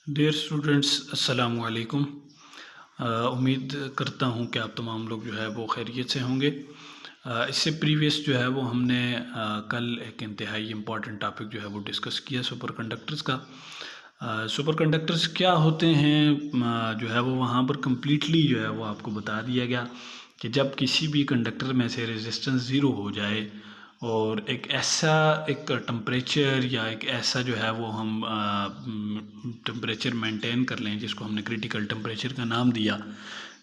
Dear students, अस्सलाम वालेकुम। उम्मीद करता हूँ कि आप तमाम लोग जो है वो खैरियत से होंगे। इससे प्रीवियस जो है वो हमने कल एक इंतहाई इम्पॉर्टेंट टॉपिक जो है वो डिस्कस किया सुपर कंडक्टर्स का। सुपर कंडक्टर्स क्या होते हैं जो है वो वहाँ पर कम्प्लीटली जो है वो आपको बता दिया गया कि जब किसी भी कंडक्टर में से रेजिस्टेंस ज़ीरो हो जाए और एक टेम्परेचर या एक ऐसा जो है वो हम टेम्परेचर मेंटेन कर लें जिसको हमने क्रिटिकल टेम्परेचर का नाम दिया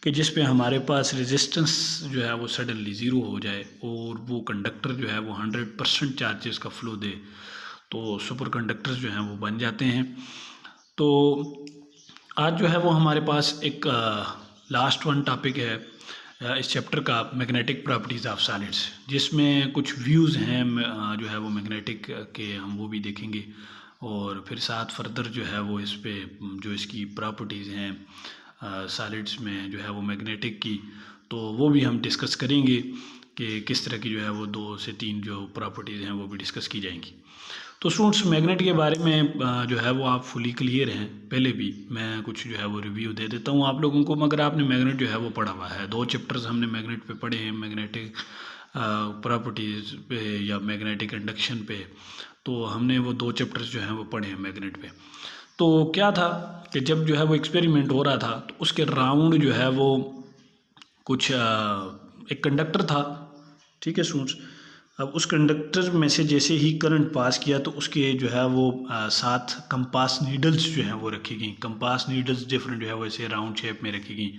कि जिस पे हमारे पास रेजिस्टेंस जो है वो सडनली ज़ीरो हो जाए और वो कंडक्टर जो है वो 100% चार्जेस का फ्लो दे, तो सुपर कंडक्टर्स जो हैं वो बन जाते हैं। तो आज जो है वो हमारे पास एक लास्ट वन टॉपिक है इस चैप्टर का, मैग्नेटिक प्रॉपर्टीज़ ऑफ सॉलिड्स, जिसमें कुछ व्यूज़ हैं जो है वो मैग्नेटिक के हम वो भी देखेंगे और फिर साथ फर्दर जो है वो इस पे जो इसकी प्रॉपर्टीज़ हैं सॉलिड्स में जो है वो मैग्नेटिक की, तो वो भी हम डिस्कस करेंगे कि किस तरह की जो है वो 2 से 3 जो प्रॉपर्टीज़ हैं वो भी डिस्कस की जाएंगी। तो स्टूडेंट्स, मैग्नेट के बारे में जो है वो आप फुली क्लियर हैं। पहले भी मैं कुछ जो है वो रिव्यू दे देता हूँ आप लोगों को, मगर आपने मैग्नेट जो है वो पढ़ा हुआ है। 2 चैप्टर्स हमने मैग्नेट पे पढ़े हैं, मैग्नेटिक प्रॉपर्टीज़ पे या मैग्नेटिक इंडक्शन पे। तो हमने वो 2 चैप्टर्स जो हैं वो पढ़े हैं मैग्नेट पे। तो क्या था कि जब जो है वो एक्सपेरिमेंट हो रहा था तो उसके राउंड जो है वो कुछ एक कंडक्टर था, ठीक है स्टूडेंट्स। अब उस कंडक्टर में से जैसे ही करंट पास किया तो उसके जो है वो 7 कंपास नीडल्स जो हैं वो रखी गई। कंपास नीडल्स डिफरेंट जो है वो ऐसे राउंड शेप में रखी गई।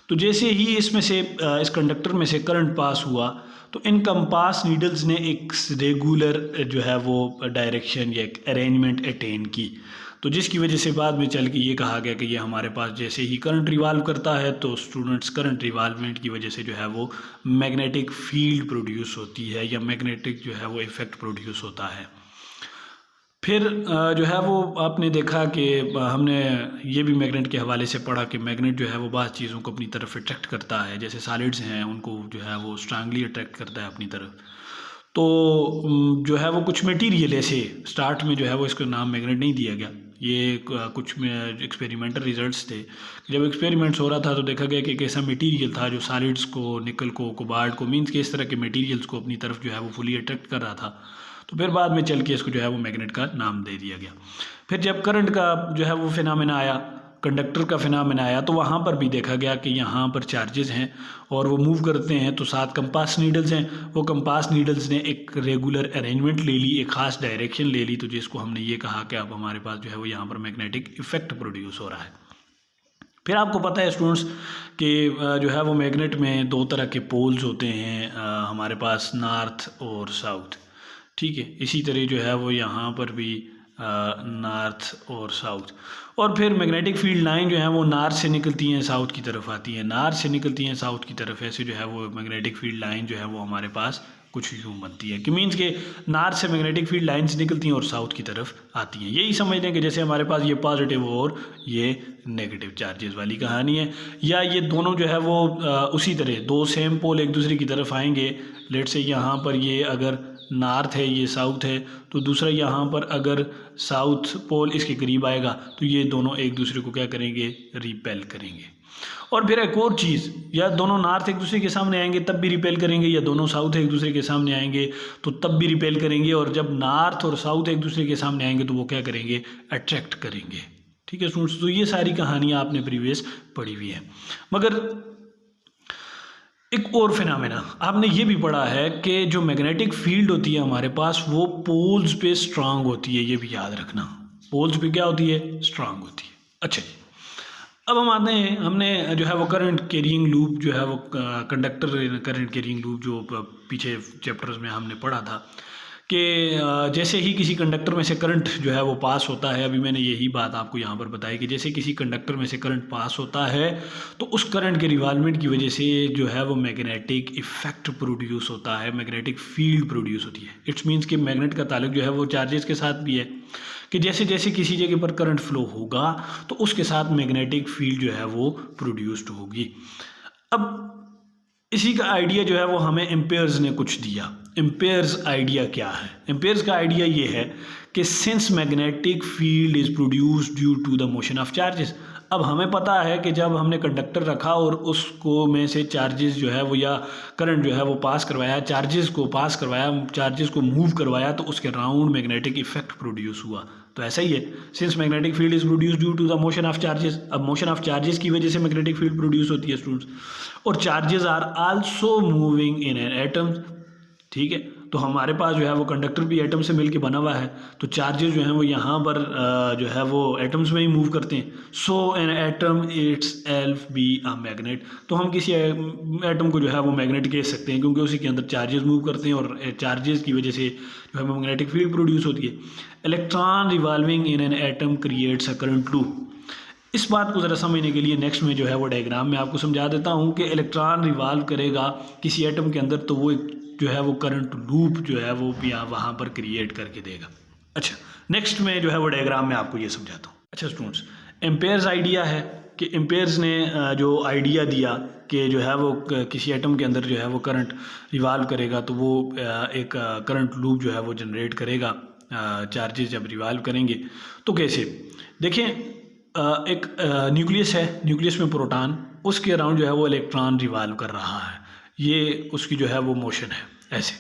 तो जैसे ही इसमें से इस कंडक्टर में से करंट पास हुआ तो इन कंपास नीडल्स ने एक रेगुलर जो है वो डायरेक्शन या एक अरेंजमेंट अटेन की, तो जिसकी वजह से बाद में चल के ये कहा गया कि ये हमारे पास जैसे ही करंट रिवाल्व करता है तो स्टूडेंट्स करंट रिवाल्वमेंट की वजह से जो है वो मैग्नेटिक फील्ड प्रोड्यूस होती है या मैग्नेटिक जो है वो इफ़ेक्ट प्रोड्यूस होता है। फिर जो है वो आपने देखा कि हमने ये भी मैग्नेट के हवाले से पढ़ा कि मैग्नेट जो है वो बाज़ चीज़ों को अपनी तरफ अट्रैक्ट करता है, जैसे सॉलिड्स हैं उनको जो है वो स्ट्रांगली अट्रैक्ट करता है अपनी तरफ। तो जो है वो कुछ मटेरियल ऐसे स्टार्ट में जो है वो इसका नाम मैग्नेट नहीं दिया गया, ये कुछ एक्सपेरिमेंटल रिजल्ट्स थे। जब एक्सपेरिमेंट्स हो रहा था तो देखा गया कि एक ऐसा मटेरियल था जो सॉलिड्स को, निकल को, कोबाल्ट को, मीन्स के इस तरह के मटेरियल्स को अपनी तरफ जो है वो फुली अट्रैक्ट कर रहा था। तो फिर बाद में चल के इसको जो है वो मैग्नेट का नाम दे दिया गया। फिर जब करंट का जो है वो फिनोमेना आया, कंडक्टर का फिनोमेना आया, तो वहाँ पर भी देखा गया कि यहाँ पर चार्जेस हैं और वो मूव करते हैं, तो 7 कंपास नीडल्स हैं। वो कंपास नीडल्स ने एक रेगुलर अरेंजमेंट ले ली, एक ख़ास डायरेक्शन ले ली, तो जिसको हमने ये कहा कि अब हमारे पास जो है वो यहाँ पर मैग्नेटिक इफेक्ट प्रोड्यूस हो रहा है। फिर आपको पता है स्टूडेंट्स कि जो है वो मैग्नेट में 2 तरह के पोल्स होते हैं, हमारे पास नॉर्थ और साउथ, ठीक है। इसी तरह जो है वो यहाँ पर भी नॉर्थ और साउथ। और फिर मैग्नेटिक फील्ड लाइन जो है वो नॉर्थ से निकलती हैं साउथ की तरफ आती हैं, नॉर्थ से निकलती हैं साउथ की तरफ। ऐसे जो है वो मैग्नेटिक फील्ड लाइन जो है वो हमारे पास कुछ यूँ बनती है कि मीन्स के नॉर्थ से मैग्नेटिक फील्ड लाइन्स निकलती हैं और साउथ की तरफ आती हैं। यही समझ लें कि जैसे हमारे पास ये पॉजिटिव और ये नेगेटिव चार्जेस वाली कहानी है, या ये दोनों जो है वो उसी तरह 2 सेम पोल एक दूसरे की तरफ आएंगे। लेट से यहाँ पर ये अगर नॉर्थ है, ये साउथ है, तो दूसरा यहाँ पर अगर साउथ पोल इसके करीब आएगा तो ये दोनों एक दूसरे को क्या करेंगे, रिपेल करेंगे। और फिर एक और चीज़, या दोनों नॉर्थ एक दूसरे के सामने आएंगे तब भी रिपेल करेंगे, या दोनों साउथ एक दूसरे के सामने आएंगे तो तब भी रिपेल करेंगे। और जब नॉर्थ और साउथ एक दूसरे के सामने आएंगे तो वो क्या करेंगे, अट्रैक्ट करेंगे, ठीक है स्टूडेंट्स। तो ये सारी कहानियाँ आपने प्रीवियस पढ़ी हुई है। मगर एक और फिनोमेना आपने ये भी पढ़ा है कि जो मैग्नेटिक फील्ड होती है हमारे पास वो पोल्स पे स्ट्रांग होती है, ये भी याद रखना। पोल्स पे क्या होती है, स्ट्रांग होती है। अच्छा जी, अब हम आते हैं, हमने जो है वो करंट कैरिंग लूप जो है वो कंडक्टर करंट कैरिंग लूप जो पीछे चैप्टर्स में हमने पढ़ा था कि जैसे ही किसी कंडक्टर में से करंट जो है वो पास होता है, अभी मैंने यही बात आपको यहाँ पर बताई कि जैसे किसी कंडक्टर में से करंट पास होता है तो उस करंट के रिवॉल्वमेंट की वजह से जो है वो मैग्नेटिक इफेक्ट प्रोड्यूस होता है, मैग्नेटिक फील्ड प्रोड्यूस होती है। इट्स मीन्स कि मैग्नेट का ताल्लुक जो है वो चार्जेस के साथ भी है कि जैसे जैसे किसी जगह पर करंट फ्लो होगा तो उसके साथ मैग्नेटिक फील्ड जो है वो प्रोड्यूस्ड होगी। अब इसी का आइडिया जो है वो हमें एम्पेयर्स ने कुछ दिया। एम्पेयर्स आइडिया क्या है, एम्पेयर्स का आइडिया ये है कि since magnetic field is produced due to the motion of charges. अब हमें पता है कि जब हमने कंडक्टर रखा और उसको में से चार्जेस जो है वो या करंट जो है वो पास करवाया, चार्जेस को पास करवाया, चार्जेस को मूव करवाया, तो उसके राउंड मैग्नेटिक इफेक्ट प्रोड्यूस हुआ। तो ऐसा ही है, since magnetic field is produce due to the motion of charges. अब मोशन ऑफ चार्जेस की वजह से मैग्नेटिक फील्ड प्रोड्यूस होती है स्टूडेंट्स, और charges are also moving in an atom. ठीक है, तो हमारे पास जो है वो कंडक्टर भी एटम से मिलके बना हुआ है, तो चार्जेस जो हैं वो यहाँ पर जो है वो एटम्स में ही मूव करते हैं। So an atom itself be a magnet. तो हम किसी एटम को जो है वो मैग्नेट कह सकते हैं, क्योंकि उसी के अंदर चार्जेस मूव करते हैं और चार्जेस की वजह से जो है वो मैग्नेटिक फील्ड प्रोड्यूस होती है। Electron revolving in an atom creates a current loop. इस बात को ज़रा समझने के लिए नेक्स्ट में जो है वो डायग्राम में आपको समझा देता हूँ कि इलेक्ट्रॉन रिवॉल्व करेगा किसी एटम के अंदर, तो वो जो है वो करंट लूप जो है वो वहाँ पर क्रिएट करके देगा। अच्छा, नेक्स्ट में जो है वो डायग्राम में आपको ये समझाता हूँ। अच्छा स्टूडेंट्स, एम्पेयर्स आइडिया है कि एम्पेयर्स ने जो आइडिया दिया कि जो है वो किसी एटम के अंदर जो है वो करंट रिवॉल्व करेगा, तो वो एक करंट लूप जो है वो जनरेट करेगा चार्जेस जब रिवॉल्व करेंगे। तो कैसे देखें, एक न्यूक्लियस है, न्यूक्लियस में प्रोटॉन, उसके अराउंड जो है वो इलेक्ट्रॉन रिवॉल्व कर रहा है, ये उसकी जो है वो मोशन है। ऐसे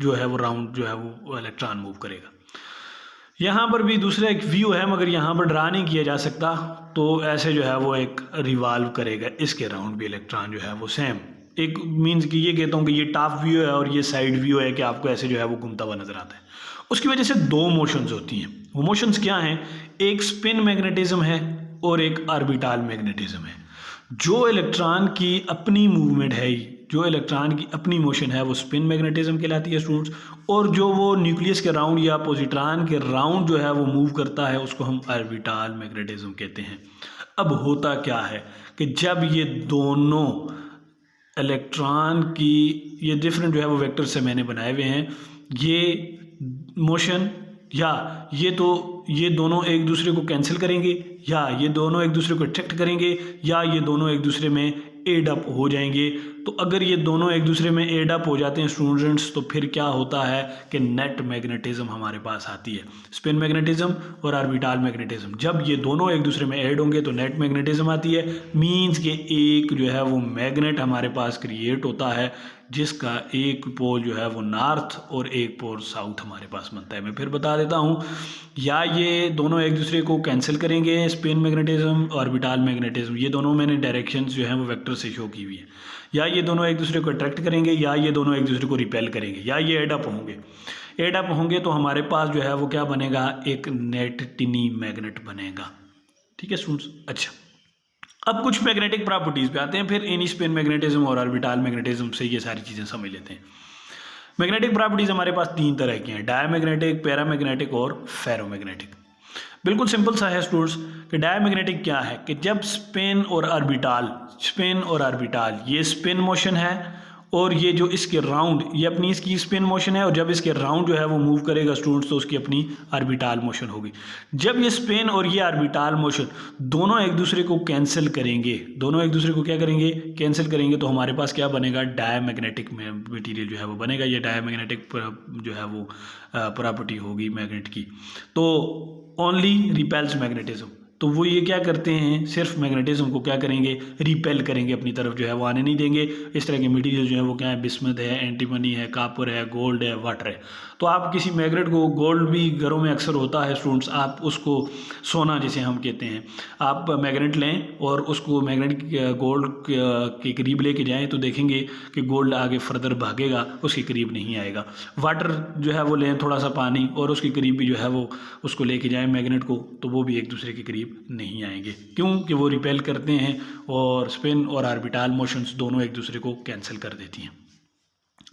जो है वो राउंड जो है वो इलेक्ट्रॉन मूव करेगा। यहाँ पर भी दूसरा एक व्यू है, मगर यहाँ पर ड्रा नहीं किया जा सकता, तो ऐसे जो है वो एक रिवॉल्व करेगा, इसके अराउंड भी इलेक्ट्रॉन जो है वो सेम। एक मीन्स कि ये कहता हूँ कि ये टॉप व्यू है और ये साइड व्यू है, कि आपको ऐसे जो है वो घूमता हुआ नजर आता है। उसकी वजह से दो मोशंस होती हैं। वो मोशंस क्या हैं? एक स्पिन मैग्नेटिज्म है और एक ऑर्बिटल मैग्नेटिज्म है। जो इलेक्ट्रॉन की अपनी मूवमेंट है, जो इलेक्ट्रॉन की अपनी मोशन है, वो स्पिन मैग्नेटिज्म कहलाती है स्टूडेंट्स, और जो वो न्यूक्लियस के राउंड या पॉजिट्रॉन के राउंड जो है वो मूव करता है, उसको हम ऑर्बिटल मैग्नेटिज्म कहते हैं। अब होता क्या है कि जब ये दोनों इलेक्ट्रॉन की, ये डिफरेंट जो है वो वेक्टर से मैंने बनाए हुए हैं, ये मोशन या ये दोनों एक दूसरे को कैंसिल करेंगे, या ये दोनों एक दूसरे को अट्रैक्ट करेंगे, या ये दोनों एक दूसरे में एड अप हो जाएंगे। तो अगर ये दोनों एक दूसरे में एड अप हो जाते हैं स्टूडेंट्स, तो फिर क्या होता है कि नेट मैग्नेटिज्म हमारे पास आती है, स्पिन मैग्नेटिज्म और ऑर्बिटल मैग्नेटिज्म। जब ये दोनों एक दूसरे में ऐड होंगे तो नेट मैग्नेटिज्म आती है। मींस के एक जो है वो मैग्नेट हमारे पास क्रिएट होता है, जिसका एक पोल जो है वो नॉर्थ और एक पोल साउथ हमारे पास बनता है। मैं फिर बता देता हूँ, या ये दोनों एक दूसरे को कैंसिल करेंगे, स्पिन मैग्नेटिज्म ऑर्बिटल मैग्नेटिज्म, ये दोनों मैंने डायरेक्शंस जो हैं वो वेक्टर से शो की हुई है। या ये दोनों एक दूसरे को अट्रैक्ट करेंगे, या ये दोनों एक दूसरे को रिपेल करेंगे, या ये एड अप होंगे। एड अप होंगे तो हमारे पास जो है वो क्या बनेगा? एक नेट टिनी मैग्नेट बनेगा। ठीक है स्टूडेंट्स। अच्छा, अब कुछ मैग्नेटिक प्रॉपर्टीज़ पे आते हैं, फिर इन स्पिन मैग्नेटिज्म और ऑर्बिटल मैग्नेटिज्म से ये सारी चीज़ें समझ लेते हैं। मैग्नेटिक प्रॉपर्टीज़ हमारे पास तीन तरह की हैं, डायमैग्नेटिक, पैरामैग्नेटिक और फेरोमैग्नेटिक। बिल्कुल सिंपल सा है स्टूडेंट्स कि डायमैग्नेटिक क्या है कि जब स्पिन और ऑर्बिटल ये स्पिन मोशन है, और ये जो इसके राउंड, ये अपनी इसकी स्पिन मोशन है, और जब इसके राउंड जो है वो मूव करेगा स्टूडेंट्स, तो उसकी अपनी ऑर्बिटल मोशन होगी। जब ये स्पिन और ये ऑर्बिटल मोशन दोनों एक दूसरे को कैंसिल करेंगे, दोनों एक दूसरे को क्या करेंगे? कैंसिल करेंगे, तो हमारे पास क्या बनेगा? डायमैग्नेटिक मटेरियल जो है वो बनेगा। ये डायमैग्नेटिक जो है वो प्रॉपर्टी होगी मैग्नेट की। तो ओनली रिपेल्स मैग्नेटिज्म, तो वो ये क्या करते हैं? सिर्फ मैग्नेटिज्म को क्या करेंगे? रिपेल करेंगे, अपनी तरफ जो है वो आने नहीं देंगे। इस तरह के मटेरियल जो है वो क्या है? बिस्मथ है, एंटीमनी है, कॉपर है, गोल्ड है, वाटर है। तो आप किसी मैग्नेट को, गोल्ड भी घरों में अक्सर होता है स्टूडेंट्स, आप उसको सोना जिसे हम कहते हैं, आप मैग्नेट लें और उसको मैग्नेट गोल्ड के करीब लेके जाएं, तो देखेंगे कि गोल्ड आगे फर्दर भागेगा, उसके करीब नहीं आएगा। वाटर जो है वो लें, थोड़ा सा पानी, और उसके करीब भी जो है वो उसको लेके जाएं मैग्नेट को, तो वो भी एक दूसरे के करीब नहीं आएंगे। क्यों? कि वो रिपेल करते हैं, और स्पिन और ऑर्बिटल मोशंस दोनों एक दूसरे को कैंसिल कर देती हैं।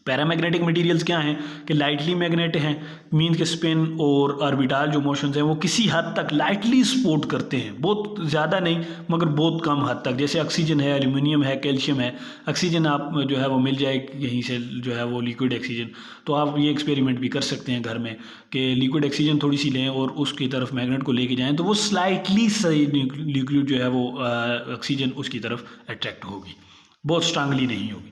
पैरामैग्नेटिक मटेरियल्स क्या हैं कि लाइटली मैग्नेट हैं, मीन के स्पिन और ऑर्बिटल जो मोशंस हैं वो किसी हद तक लाइटली सपोर्ट करते हैं, बहुत ज़्यादा नहीं मगर बहुत कम हद तक। जैसे ऑक्सीजन है, एल्यूमिनियम है, कैल्शियम है। ऑक्सीजन आप जो है वो मिल जाए यहीं से, जो है वो लिक्विड ऑक्सीजन, तो आप ये एक्सपेरिमेंट भी कर सकते हैं घर में कि लिक्विड ऑक्सीजन थोड़ी सी लें और उसकी तरफ मैग्नेट को लेके जाएँ, तो वो स्लाइटली सही लिक्विड जो है वो ऑक्सीजन उसकी तरफ अट्रैक्ट होगी, बहुत स्ट्रांगली नहीं होगी।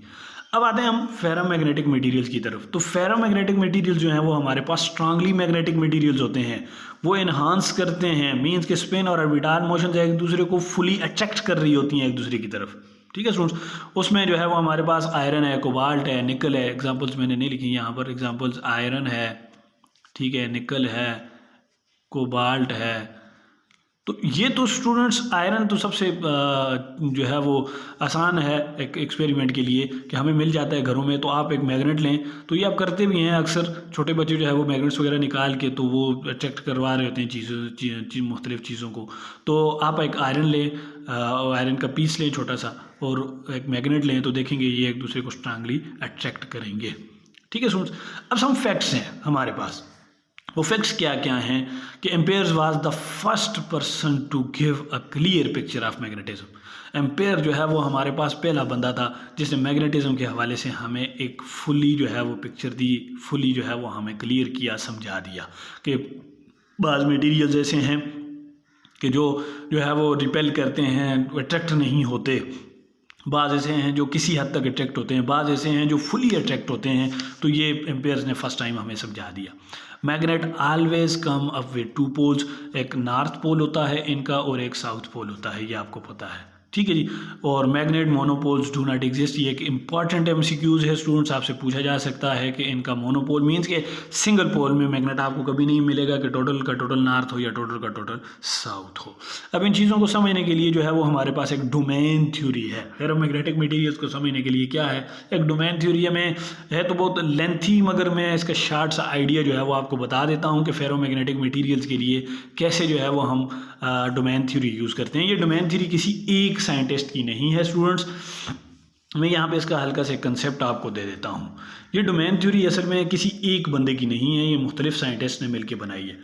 अब आते हैं हम फेरोमैग्नेटिक मटेरियल्स की तरफ। तो फेरोमैग्नेटिक मटेरियल जो हैं वो हमारे पास स्ट्रांगली मैग्नेटिक मटेरियल्स होते हैं, वो इन्हांस करते हैं, मीन्स के स्पिन और ऑर्बिटल मोशन एक दूसरे को फुली अट्रैक्ट कर रही होती हैं एक दूसरे की तरफ। ठीक है स्टूडेंट्स, उसमें जो है वो हमारे पास आयरन है, कोबाल्ट है, निकल है। एग्जांपल्स मैंने नहीं लिखी यहाँ पर, एग्जांपल्स आयरन है, ठीक है, निकल है, कोबाल्ट है। तो ये तो स्टूडेंट्स आयरन तो सबसे जो है वो आसान है एक एक्सपेरिमेंट के लिए कि हमें मिल जाता है घरों में। तो आप एक मैग्नेट लें, तो ये आप करते भी हैं अक्सर, छोटे बच्चे जो है वो मैग्नेट्स वगैरह निकाल के तो वो अट्रैक्ट करवा रहे होते हैं मुख्तलिफ चीज़ों को। तो आप एक आयरन लें, आयरन का पीस लें छोटा सा, और एक मैग्नेट लें, तो देखेंगे ये एक दूसरे को स्ट्रांगली अट्रैक्ट करेंगे। ठीक है स्टूडेंट्स, अब सम फैक्ट्स हैं हमारे पास। वो फैक्ट्स क्या क्या हैं कि Ampere was the first person to give a clear picture of magnetism. Ampere जो है वो हमारे पास पहला बंदा था जिसने मैग्नेटिज्म के हवाले से हमें एक फुली जो है वो पिक्चर दी, फुली जो है वो हमें क्लियर किया, समझा दिया कि बाज़ मटीरियल्स ऐसे हैं कि जो है वो रिपेल करते हैं, अट्रैक्ट नहीं होते, बाज़ ऐसे हैं जो किसी हद तक अट्रैक्ट होते हैं, बाज़ ऐसे हैं जो फुली अट्रैक्ट होते हैं। तो ये एम्पेयर्स ने फर्स्ट टाइम हमें समझा दिया। Magnet always come up with two poles, एक नॉर्थ पोल होता है इनका और एक साउथ पोल होता है, ये आपको पता है। ठीक है जी। और magnet monopoles do not exist, ये एक इंपॉर्टेंट एमसीक्यूज है स्टूडेंट्स, आपसे पूछा जा सकता है कि इनका मोनोपोल मीन्स के सिंगल पोल में मैग्नेट आपको कभी नहीं मिलेगा कि टोटल का टोटल नॉर्थ हो या टोटल का टोटल साउथ हो। अब इन चीज़ों को समझने के लिए जो है वो हमारे पास एक डोमेन थ्योरी है। फेरोमैग्नेटिक मटेरियल्स को समझने के लिए क्या है, एक डोमेन थ्योरी में है, तो बहुत लेंथी, मगर मैं इसका शार्ट सा आइडिया जो है वो आपको बता देता हूँ कि फेरोमैग्नेटिक मटेरियल्स के लिए कैसे जो है वो हम डोमेन थ्योरी यूज़ करते हैं। ये डोमेन थ्योरी किसी एक साइंटिस्ट की नहीं है स्टूडेंट्स, मैं यहाँ पे इसका हल्का से कंसेप्ट आपको दे देता हूँ। ये डोमेन थ्योरी असल में किसी एक बंदे की नहीं है, ये मुख्तलिफ साइंटिस्ट ने मिलकर बनाई है।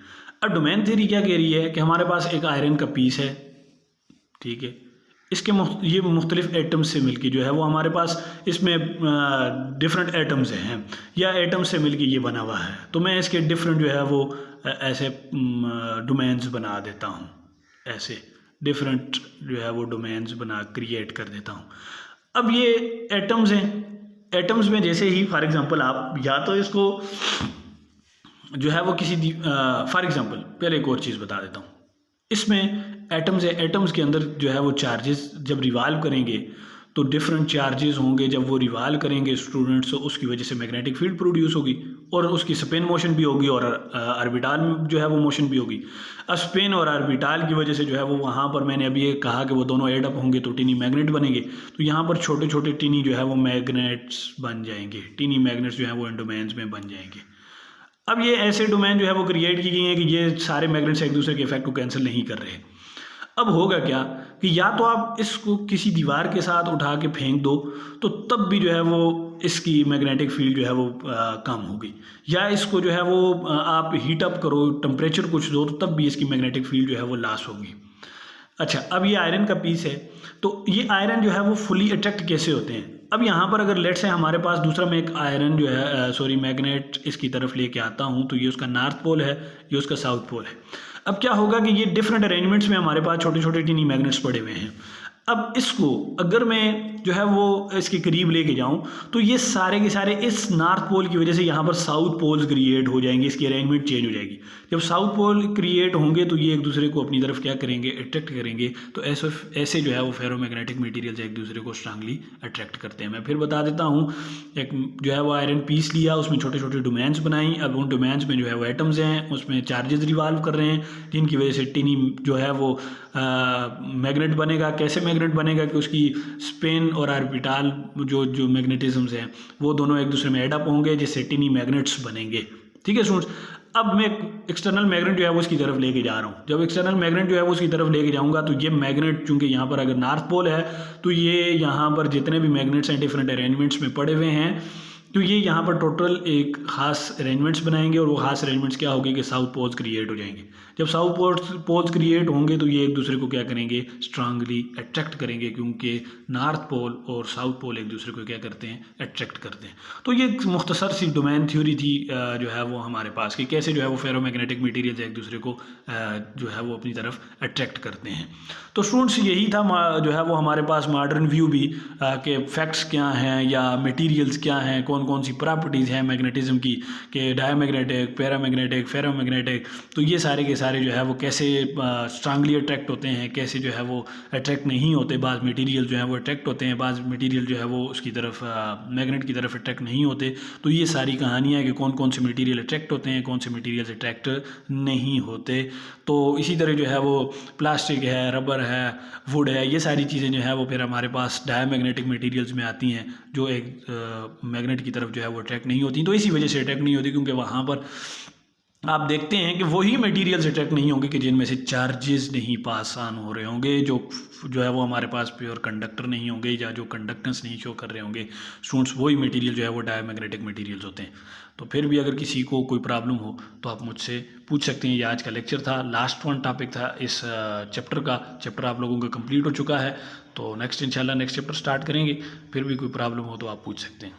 अब डोमेन थ्योरी क्या कह रही है कि हमारे पास एक आयरन का पीस है, ठीक है, इसके ये मुख्तलिफ एटम्स से मिलके जो है वो हमारे पास इसमें डिफरेंट एटम्स हैं या एटम्स से मिलके ये बना हुआ है। तो मैं इसके डिफरेंट जो है वो ऐसे डोमेन्स बना देता हूँ, ऐसे डिफरेंट जो है वो डोमेन्स बना क्रिएट कर देता हूँ। अब ये एटम्स हैं, एटम्स में जैसे ही फॉर एग्जांपल आप या तो इसको जो है वो किसी फॉर एग्जांपल पहले एक और चीज़ बता देता हूँ, इसमें एटम्स है, एटम्स के अंदर जो है वो चार्जेस जब रिवॉल्व करेंगे तो डिफरेंट चार्जेस होंगे, जब वो रिवॉल्व करेंगे स्टूडेंट्स तो उसकी वजह से मैग्नेटिक फील्ड प्रोड्यूस होगी और उसकी स्पिन मोशन भी होगी और ऑर्बिटल जो है वो मोशन भी होगी। अब स्पिन और ऑर्बिटल की वजह से जो है वो वहाँ पर मैंने अभी ये कहा कि वो दोनों एड अप होंगे तो टिनी मैग्नेट बनेंगे। तो यहाँ पर छोटे छोटे टिनी जो है वो मैग्नेट्स बन जाएंगे, टिनी मैग्नेट्स जो है वो इन डोमेन्स में बन जाएंगे। अब ये ऐसे डोमेन जो है वो क्रिएट की गई हैं कि ये सारे मैग्नेट्स एक दूसरे के इफेक्ट को कैंसिल नहीं कर रहे। अब होगा क्या कि या तो आप इसको किसी दीवार के साथ उठा के फेंक दो तो तब भी जो है वो इसकी मैग्नेटिक फील्ड जो है वो कम होगी, या इसको जो है वो आप हीट अप करो, टेम्परेचर कुछ दो तो तब भी इसकी मैग्नेटिक फील्ड जो है वो लॉस होगी। अच्छा, अब ये आयरन का पीस है, तो ये आयरन जो है वो फुली अट्रैक्ट कैसे होते हैं। अब यहाँ पर अगर लेट्स से हमारे पास दूसरा में एक आयरन जो है मैग्नेट इसकी तरफ लेके आता हूँ, तो ये उसका नॉर्थ पोल है, ये उसका साउथ पोल है। अब क्या होगा कि ये डिफरेंट अरेंजमेंट्स में हमारे पास छोटे छोटे टिनी मैग्नेट्स पड़े हुए हैं। अब इसको अगर मैं जो है वो इसके करीब लेके जाऊं तो ये सारे के सारे इस नॉर्थ पोल की वजह से यहाँ पर साउथ पोल्स क्रिएट हो जाएंगे, इसकी अरेंजमेंट चेंज हो जाएगी। जब साउथ पोल क्रिएट होंगे तो ये एक दूसरे को अपनी तरफ क्या करेंगे, अट्रैक्ट करेंगे। तो ऐसे जो है वो फेरोमैग्नेटिक मटेरियल्स एक दूसरे को स्ट्रांगली अट्रैक्ट करते हैं। मैं फिर बता देता हूँ, एक जो है वो आयरन पीस लिया, उसमें छोटे छोटे डोमेन्स बनाई। अब उन डोमेन्स में जो है वो एटम्स हैं, उसमें चार्जेस रिवॉल्व कर रहे हैं जिनकी वजह से टिनी जो है वो मैग्नेट बनेगा। कैसे मैग्नेट बनेगा कि उसकी स्पिन और ऑर्बिटल जो मैग्नेटिज्म्स हैं वो दोनों एक दूसरे में एड अप होंगे जिससे टिनी मैग्नेट्स बनेंगे। ठीक है स्टूडेंट्स, अब मैं एक्सटर्नल मैग्नेट जो है वो उसकी तरफ लेके जा रहा हूँ। जब एक्सटर्नल मैग्नेट जो है वो उसकी तरफ लेके जाऊँगा तो ये मैग्नेट चूँकि यहाँ पर अगर नॉर्थ पोल है तो ये यहाँ पर जितने भी मैग्नेट्स हैं डिफरेंट अरेंजमेंट्स में पड़े हुए हैं, तो ये यहाँ पर टोटल एक ख़ास अरेंजमेंट्स बनाएंगे और वो ख़ास अरेंजमेंट्स क्या होगी कि साउथ पोल्स क्रिएट हो जाएंगे। जब साउथ पोल्स क्रिएट होंगे तो ये एक दूसरे को क्या करेंगे, स्ट्रांगली अट्रैक्ट करेंगे, क्योंकि नॉर्थ पोल और साउथ पोल एक दूसरे को क्या करते हैं, अट्रैक्ट करते हैं। तो ये एक मुख्तसर सी डोमेन थ्योरी थी जो है वो हमारे पास कि कैसे जो है वो फेरोमैग्नेटिक मटेरियल्स एक दूसरे को जो है वो अपनी तरफ अट्रैक्ट करते हैं। तो स्टूडेंट्स यही था जो है वो हमारे पास मॉडर्न व्यू भी कि फैक्ट्स क्या हैं या मटेरियल्स क्या हैं, कौन कौन सी प्रॉपर्टीज़ हैं मैग्नेटिज्म की, कि डायमैग्नेटिक, पैरामैग्नेटिक, फेरोमैग्नेटिक, तो ये सारे के सारे जो है वो कैसे स्ट्रांगली अट्रैक्ट होते हैं, कैसे जो है वो अट्रैक्ट नहीं होते। बाज़ मटेरियल जो है वो अट्रैक्ट होते हैं, बाज़ मटेरियल जो है वो उसकी तरफ मैग्नेट की तरफ अट्रैक्ट नहीं होते। तो ये सारी कहानियाँ है कि कौन कौन से मटेरियल अट्रैक्ट होते हैं, कौन से मटेरियल अट्रैक्ट नहीं होते। तो इसी तरह जो है वो प्लास्टिक है, रबर है, वुड है, ये सारी चीज़ें जो है वो फिर हमारे पास डायमैग्नेटिक मटेरियल्स में आती हैं, जो एक मैग्नेट की तरफ जो है वो अट्रैक्ट नहीं होती। तो इसी वजह से अट्रैक्ट नहीं होती, क्योंकि वहाँ पर आप देखते हैं कि वही मटेरियल्स अट्रैक्ट नहीं होंगे कि जिनमें से चार्जेस नहीं पास ऑन हो रहे होंगे, जो है वो हमारे पास प्योर कंडक्टर नहीं होंगे या जो कंडक्टेंस नहीं शो कर रहे होंगे स्टूडेंट्स, वही मटेरियल जो है वो डायमैग्नेटिक मटेरियल्स होते हैं। तो फिर भी अगर किसी को कोई प्रॉब्लम हो तो आप मुझसे पूछ सकते हैं। ये आज का लेक्चर था, लास्ट वन टॉपिक था इस चैप्टर का। चैप्टर आप लोगों का कंप्लीट हो चुका है, तो नेक्स्ट इंशाल्लाह नेक्स्ट चैप्टर स्टार्ट करेंगे। फिर भी कोई प्रॉब्लम हो तो आप पूछ सकते हैं।